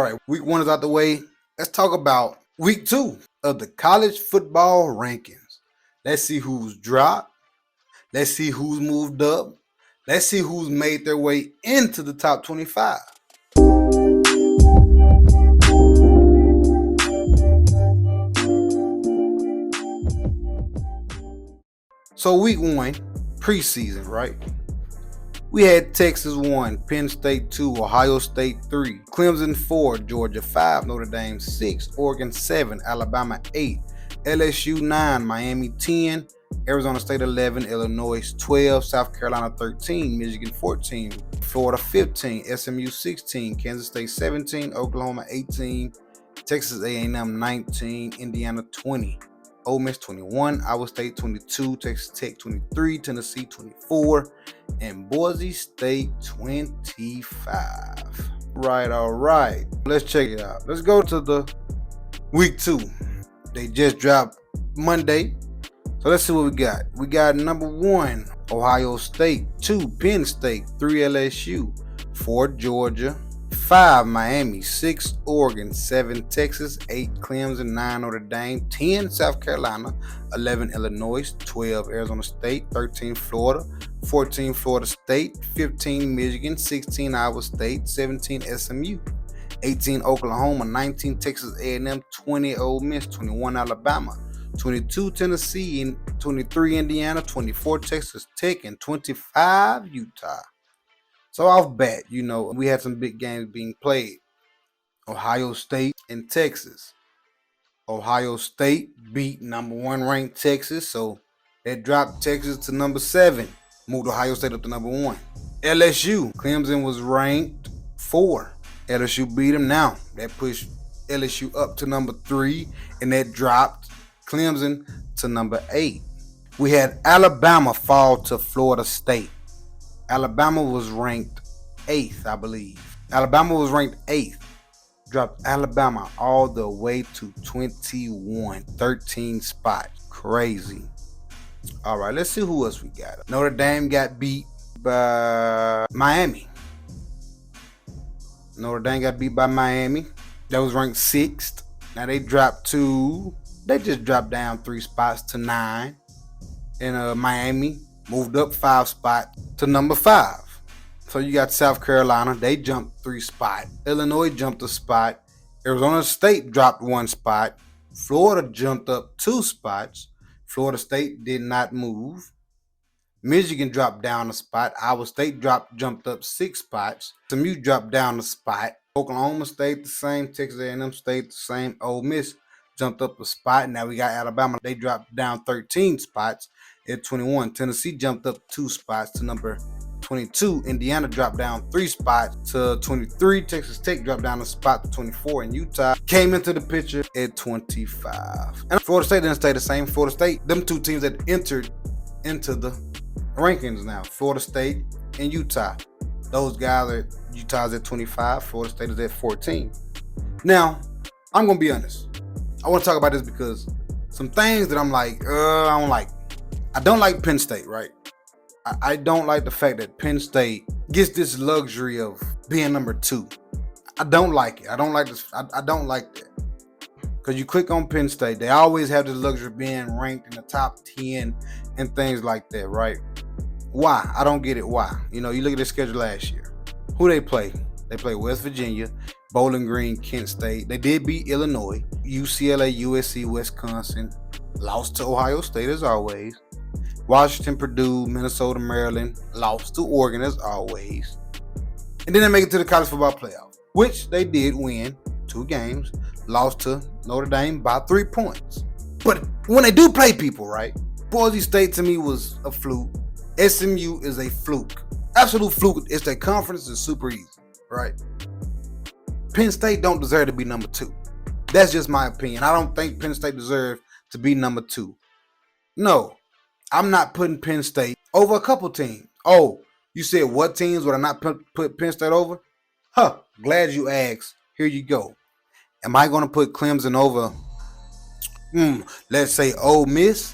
right, week 1 is out the way. Let's talk about week 2 of the college football rankings. Let's see who's dropped. Let's see who's moved up. Let's see who's made their way into the top 25. So week 1, preseason, right? We had Texas 1, Penn State 2, Ohio State 3, Clemson 4, Georgia 5, Notre Dame 6, Oregon 7, Alabama 8, LSU 9, Miami 10, Arizona State 11, Illinois 12, South Carolina 13, Michigan 14, Florida 15, SMU 16, Kansas State 17, Oklahoma 18, Texas A&M 19, Indiana 20, Ole Miss 21, Iowa State 22, Texas Tech 23, Tennessee 24, and Boise State 25. Right, all right. Let's check it out. Let's go to the week 2. They just dropped Monday. So let's see what we got. We got number 1, Ohio State, 2, Penn State, 3, LSU, 4, Georgia, 5, Miami, 6, Oregon, 7, Texas, 8, Clemson, 9, Notre Dame, 10, South Carolina, 11, Illinois, 12, Arizona State, 13, Florida, 14, Florida State, 15, Michigan, 16, Iowa State, 17, SMU, 18, Oklahoma, 19, Texas A&M, 20, Ole Miss, 21, Alabama, 22, Tennessee, and 23, Indiana, 24, Texas Tech, and 25, Utah. So off bat, we had some big games being played. Ohio State and Texas. Ohio State beat number 1 ranked Texas, so that dropped Texas to number 7. Moved Ohio State up to number 1. LSU. Clemson was ranked 4. LSU beat them now. That pushed LSU up to number 3, and that dropped Clemson to number 8. We had Alabama fall to Florida State. Alabama was ranked 8th, I believe. Alabama was ranked 8th. Dropped Alabama all the way to 21, 13 spots. Crazy. All right, let's see who else we got. Notre Dame got beat by Miami. Notre Dame got beat by Miami. That was ranked 6th. Now they just dropped down 3 spots to 9. And Miami moved up 5 spots to number 5. So you got South Carolina. They jumped 3 spots. Illinois jumped a spot. Arizona State dropped 1 spot. Florida jumped up 2 spots. Florida State did not move. Michigan dropped down a spot. Iowa State jumped up 6 spots. SMU dropped down a spot. Oklahoma State the same. Texas A&M State the same. Ole Miss jumped up a spot. Now we got Alabama. They dropped down 13 spots at 21. Tennessee jumped up 2 spots to number 22. Indiana dropped down 3 spots to 23. Texas Tech dropped down a spot to 24. And Utah came into the picture at 25. And Florida State didn't stay the same. Florida State, them 2 teams that entered into the rankings now. Florida State and Utah. Those guys are, Utah's at 25. Florida State is at 14. Now, I'm going to be honest. I want to talk about this because some things that I'm like, I don't like. I don't like Penn State, right? I don't like the fact that Penn State gets this luxury of being number 2. I don't like it. I don't like this. I don't like that. Because you click on Penn State, they always have this luxury of being ranked in the top 10 and things like that, right? Why? I don't get it. Why? You look at their schedule last year. Who they play? They play West Virginia, Bowling Green, Kent State. They did beat Illinois, UCLA, USC, Wisconsin. Lost to Ohio State as always. Washington, Purdue, Minnesota, Maryland. Lost to Oregon as always. And then they make it to the college football playoff, which they did win 2 games. Lost to Notre Dame by 3 points. But when they do play people, right? Boise State to me was a fluke. SMU is a fluke. Absolute fluke. It's their conference is super easy, right? Penn State don't deserve to be number 2. That's just my opinion. I don't think Penn State deserves to be number 2. No, I'm not putting Penn State over a couple teams. Oh, you said what teams would I not put Penn State over? Glad you asked. Here you go. Am I going to put Clemson over, let's say Ole Miss?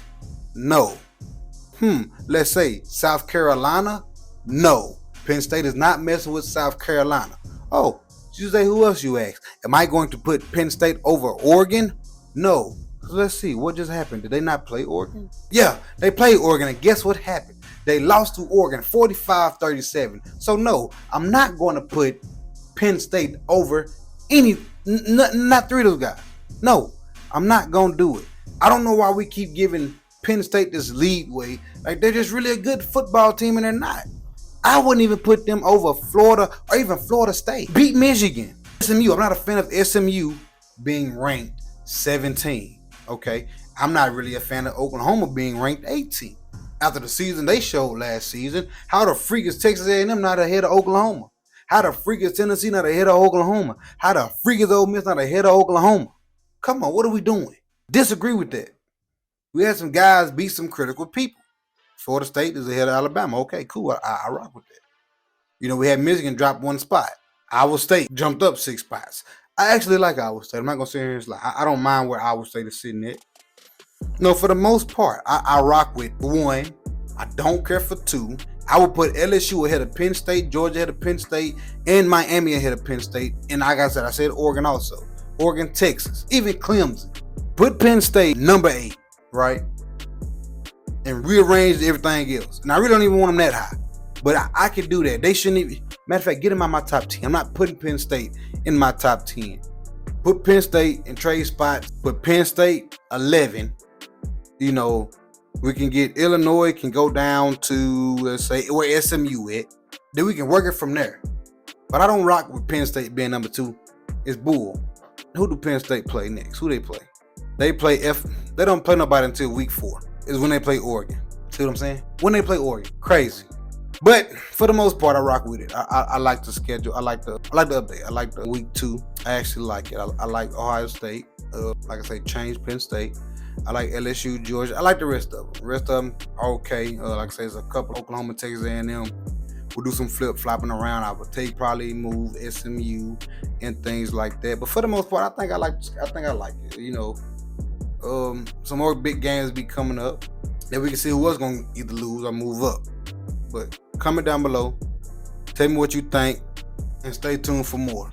No. Let's say South Carolina? No. Penn State is not messing with South Carolina. Oh, You say, who else you ask? Am I going to put Penn State over Oregon? No. So let's see, what just happened? Did they not play Oregon? Yeah, they played Oregon, and guess what happened? They lost to Oregon 45-37. So no, I'm not going to put Penn State over not three of those guys. No, I'm not going to do it. I don't know why we keep giving Penn State this leadway. Like, they're just really a good football team, and they're not. I wouldn't even put them over Florida or even Florida State. Beat Michigan. SMU, I'm not a fan of SMU being ranked 17. Okay, I'm not really a fan of Oklahoma being ranked 18. After the season they showed last season, how the freak is Texas A&M not ahead of Oklahoma? How the freak is Tennessee not ahead of Oklahoma? How the freak is Ole Miss not ahead of Oklahoma? Come on, what are we doing? Disagree with that. We had some guys beat some critical people. Florida State is ahead of Alabama. Okay, cool. I rock with that. You know, we had Michigan drop one spot. Iowa State jumped up 6 spots. I actually like Iowa State. I'm not going to sit here and lie. I don't mind where Iowa State is sitting at. No, for the most part, I rock with 1. I don't care for 2. I would put LSU ahead of Penn State, Georgia ahead of Penn State, and Miami ahead of Penn State. And like I said Oregon also. Oregon, Texas, even Clemson. Put Penn State number 8, right? And rearrange everything else. And I really don't even want them that high. But I could do that. They shouldn't even. Matter of fact, get them out my top 10. I'm not putting Penn State in my top 10. Put Penn State in trade spots. Put Penn State 11. You know, we can get Illinois, can go down to, let's say, where SMU at. Then we can work it from there. But I don't rock with Penn State being number 2. It's bull. Who do Penn State play next? Who they play? They don't play nobody until week 4. Is when they play Oregon. See what I'm saying? When they play Oregon. Crazy. But for the most part, I rock with it. I like the schedule. I like the update. I like the week 2. I actually like it. I like Ohio State. Like I say, change Penn State. I like LSU, Georgia. I like the rest of them. The rest of them are okay. Like I say, there's a couple Oklahoma, Texas A&M. We'll do some flip-flopping around. I would probably move SMU and things like that. But for the most part, I think I like it. You know, some more big games be coming up that we can see who else going to either lose or move up. But comment down below. Tell me what you think and stay tuned for more.